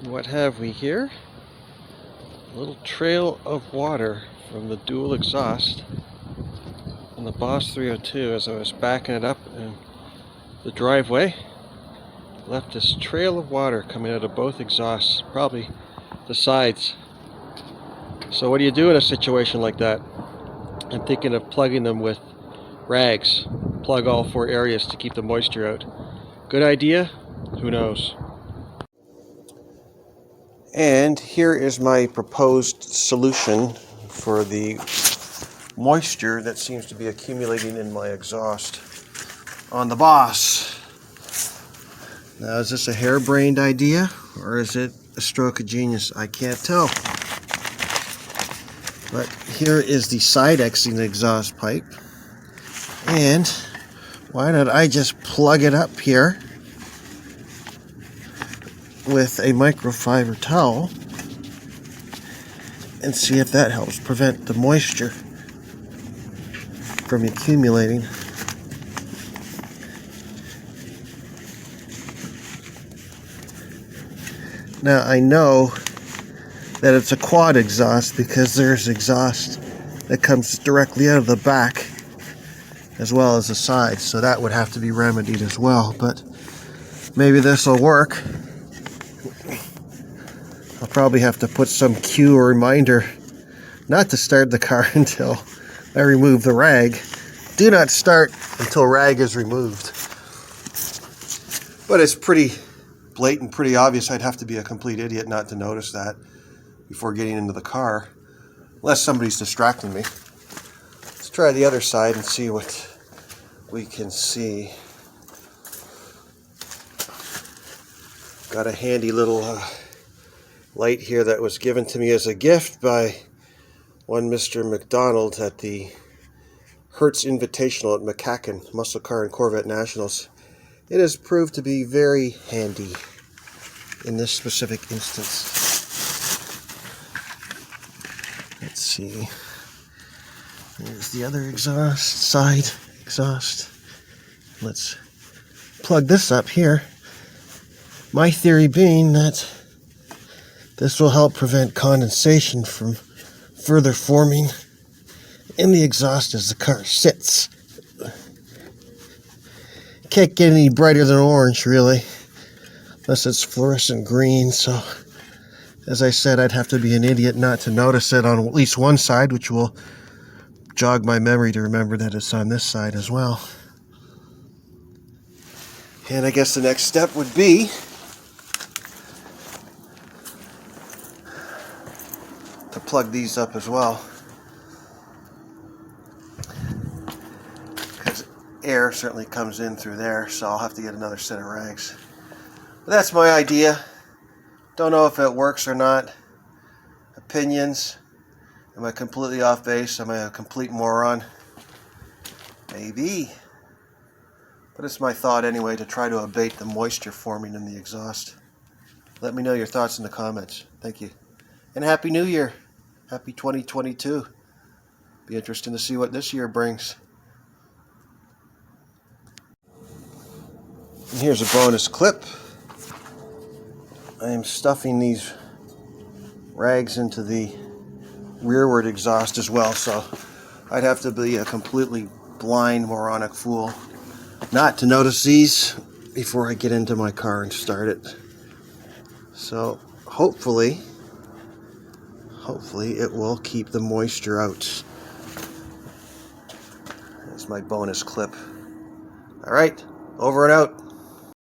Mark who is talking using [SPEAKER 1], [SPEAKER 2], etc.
[SPEAKER 1] What have we here? A little trail of water from the dual exhaust on the Boss 302 as I was backing it up in the driveway. Left this trail of water coming out of both exhausts, probably the sides. So what do you do in a situation like that? I'm thinking of plugging them with rags. Plug all four areas to keep the moisture out. Good idea? Who knows? And here is my proposed solution for the moisture that seems to be accumulating in my exhaust on the Boss. Now, is this a harebrained idea or is it a stroke of genius? I can't tell. But here is the side exiting exhaust pipe. And why don't I just plug it up here with a microfiber towel and see if that helps prevent the moisture from accumulating. Now I know that it's a quad exhaust because there's exhaust that comes directly out of the back as well as the sides, so that would have to be remedied as well, but maybe this will work. I'll probably have to put some cue or reminder not to start the car until I remove the rag. Do not start until rag is removed. But it's pretty blatant, pretty obvious. I'd have to be a complete idiot not to notice that before getting into the car, unless somebody's distracting me. Let's try the other side and see what we can see. Got a handy little light here that was given to me as a gift by one Mr. McDonald at the Hertz Invitational at McCacken, Muscle Car and Corvette Nationals. It has proved to be very handy in this specific instance. Let's see. There's the other exhaust, side exhaust. Let's plug this up here. My theory being that this will help prevent condensation from further forming in the exhaust as the car sits. Can't get any brighter than orange, really, unless it's fluorescent green. So, as I said, I'd have to be an idiot not to notice it on at least one side, which will jog my memory to remember that it's on this side as well. And I guess the next step would be to plug these up as well, because air certainly comes in through there, so I'll have to get another set of rags. But that's my idea. Don't know if it works or not. Opinions. Am I completely off base? Am I a complete moron? Maybe. But it's my thought anyway to try to abate the moisture forming in the exhaust. Let me know your thoughts in the comments. Thank you. And Happy New Year. Happy 2022. Be interesting to see what this year brings. And here's a bonus clip. I am stuffing these rags into the rearward exhaust as well, so I'd have to be a completely blind, moronic fool not to notice these before I get into my car and start it. So hopefully it will keep the moisture out. That's my bonus clip. All right, over and out.